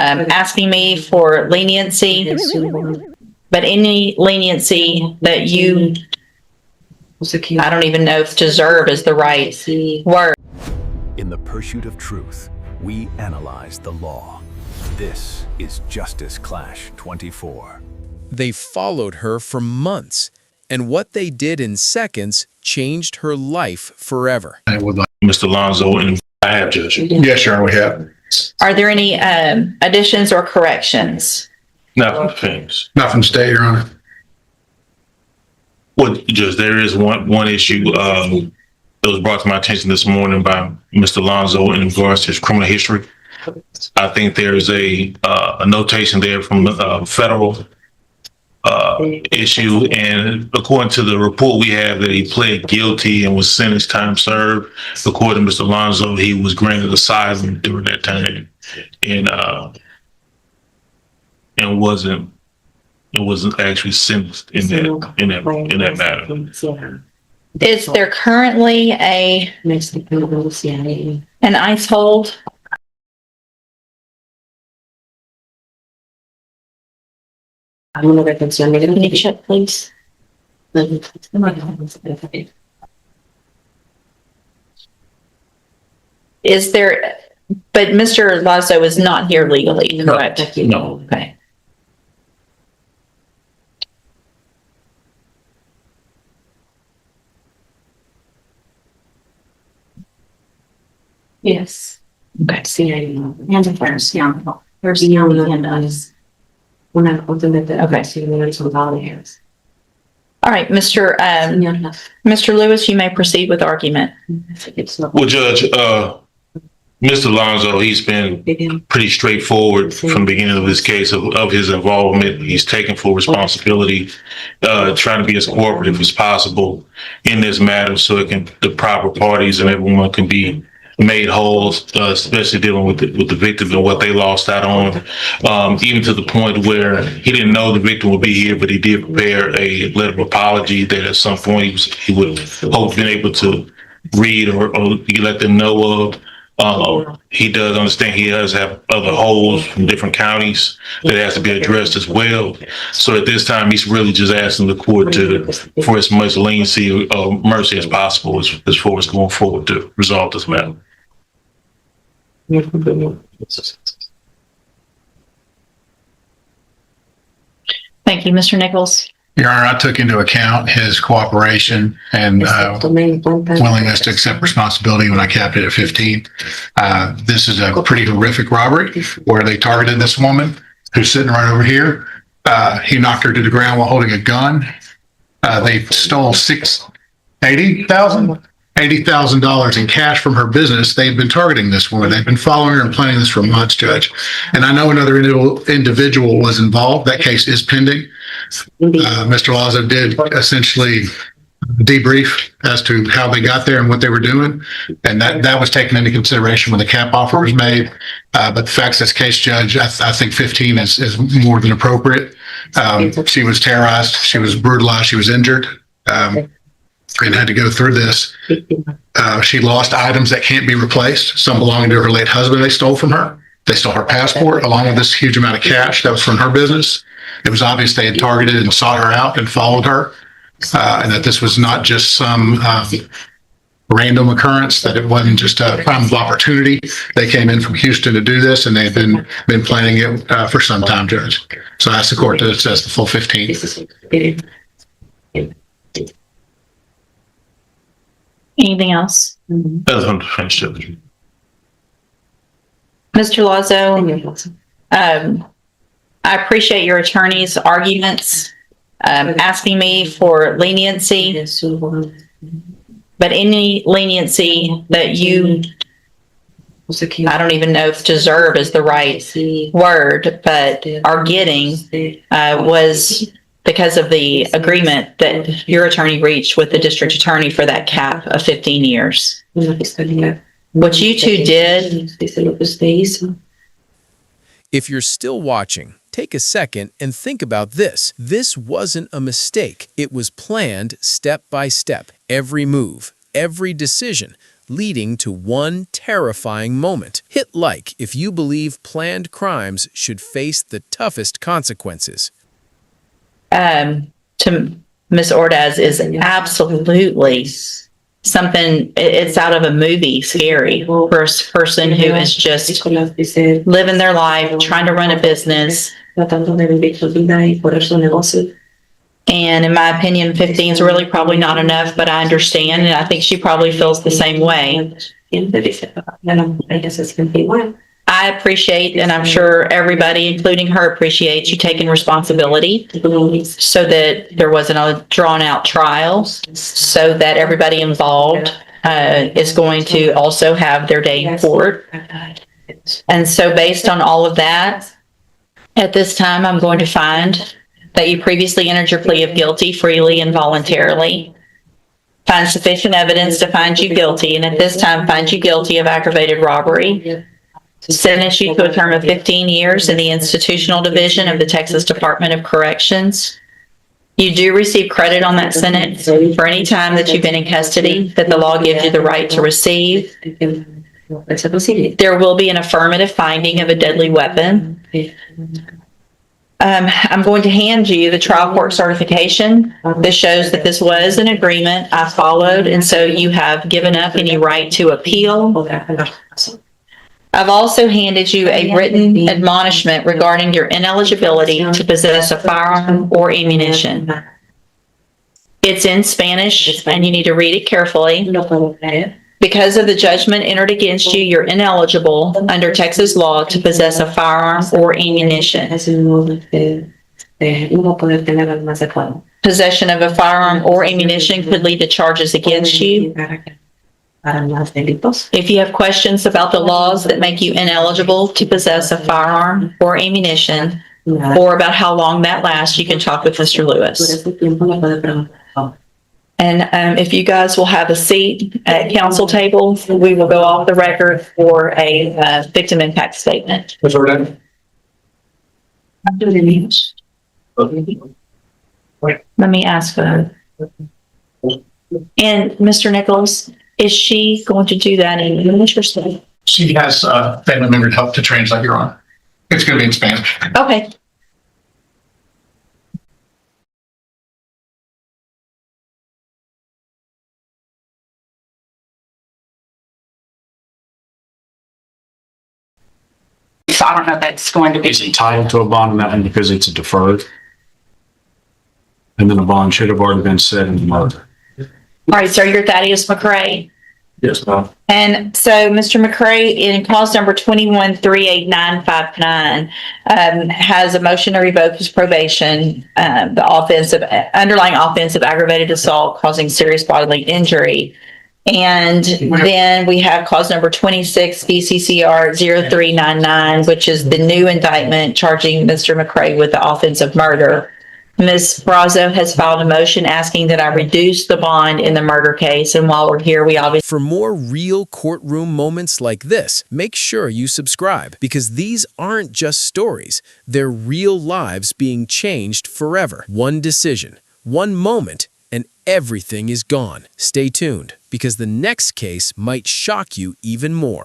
asking me for leniency, but any leniency that you, I don't even know if deserve is the right word. In the pursuit of truth, we analyze the law. This is Justice Clash 24. They followed her for months, and what they did in seconds changed her life forever. I would like Mr. Alonzo, and I have, Judge. Yes, Your Honor, we have. Are there any additions or corrections? Nothing famous. Nothing to state, Your Honor. Well, Judge, there is one issue that was brought to my attention this morning by Mr. Alonzo in regards to his criminal history. I think there is a notation there from the federal issue, and according to the report we have that he pled guilty and was sentenced time served. According to Mr. Alonzo, he was granted asylum during that time, and wasn't actually sentenced in that matter. Is there currently an ICE hold? Can you check, please? Is there, but Mr. Lazo is not here legally, correct? No. Okay. Yes. Okay. And the first, yeah. First, yeah, and us. When I opened it, Okay. some volunteers. All right, Mr. Lewis, you may proceed with argument. Well, Judge, Mr. Alonzo, he's been pretty straightforward from the beginning of this case of his involvement. He's taken full responsibility, trying to be as cooperative as possible in this matter so the proper parties and everyone can be made whole, especially dealing with the victim and what they lost out on, even to the point where he didn't know the victim would be here, but he did prepare a letter of apology that at some point he would hope been able to read or let them know of. He does understand he does have other holes from different counties that has to be addressed as well. So at this time, he's really just asking the court for as much leniency or mercy as possible as far as going forward to resolve this matter. Thank you, Mr. Nichols. Your Honor, I took into account his cooperation and willingness to accept responsibility when I capped it at 15. This is a pretty horrific robbery where they targeted this woman who's sitting right over here. He knocked her to the ground while holding a gun. They stole $80,000 in cash from her business. They've been targeting this woman. They've been following her and planning this for months, Judge. And I know another individual was involved. That case is pending. Mr. Lazo did essentially debrief as to how they got there and what they were doing. And that was taken into consideration when the cap offer was made. But the facts of this case, Judge, I think 15 is more than appropriate. She was terrorized. She was brutalized. She was injured. And had to go through this. She lost items that can't be replaced. Some belonging to her late husband they stole from her. They stole her passport along with this huge amount of cash that was from her business. It was obvious they had targeted and sought her out and followed her, and that this was not just some random occurrence, that it wasn't just a crime of opportunity. They came in from Houston to do this, and they've been planning it for some time, Judge. So I ask the court to assess the full 15. Anything else? That's unfinished, Judge. Mr. Lazo, I appreciate your attorney's arguments, asking me for leniency, but any leniency that you, I don't even know if deserve is the right word, but are getting was because of the agreement that your attorney reached with the district attorney for that cap of 15 years. What you two did. If you're still watching, take a second and think about this. This wasn't a mistake. It was planned step by step. Every move, every decision leading to one terrifying moment. Hit like if you believe planned crimes should face the toughest consequences. To Miss Ordaz is absolutely something, it's out of a movie, scary for a person who is just living their life, trying to run a business. And in my opinion, 15 is really probably not enough, but I understand, and I think she probably feels the same way. I appreciate, and I'm sure everybody, including her, appreciates you taking responsibility so that there wasn't a drawn-out trial, so that everybody involved is going to also have their day in court. And so based on all of that, at this time, I'm going to find that you previously entered your plea of guilty freely and voluntarily, find sufficient evidence to find you guilty, and at this time, find you guilty of aggravated robbery, sentence you to a term of 15 years in the institutional division of the Texas Department of Corrections. You do receive credit on that sentence for any time that you've been in custody that the law gives you the right to receive. There will be an affirmative finding of a deadly weapon. I'm going to hand you the trial court certification. This shows that this was an agreement I followed, and so you have given up any right to appeal. I've also handed you a written admonishment regarding your ineligibility to possess a firearm or ammunition. It's in Spanish, and you need to read it carefully. Because of the judgment entered against you, you're ineligible under Texas law to possess a firearm or ammunition. Possession of a firearm or ammunition could lead to charges against you. If you have questions about the laws that make you ineligible to possess a firearm or ammunition, or about how long that lasts, you can talk with Mr. Lewis. And if you guys will have a seat at council table, we will go off the record for a victim impact statement. Let me ask her. And Mr. Nichols, is she going to do that in English or Spanish? She has a family member to help to translate, Your Honor. It's going to be in Spanish. Okay. So I don't know if that's going to be. Is entitled to a bond amount because it's a deferred. And then the bond should have already been set in the murder. All right, so you're Thaddeus McCrae. Yes, ma'am. And so, Mr. McCrae, in clause number 21-38959, has a motion to revoke his probation, the underlying offense of aggravated assault causing serious bodily injury. And then we have clause number 26 BCCR 0399, which is the new indictment charging Mr. McCrae with the offense of murder. Ms. Brazo has filed a motion asking that I reduce the bond in the murder case. And while we're here, we obviously... For more real courtroom moments like this, make sure you subscribe, because these aren't just stories. They're real lives being changed forever. One decision, one moment, and everything is gone. Stay tuned, because the next case might shock you even more.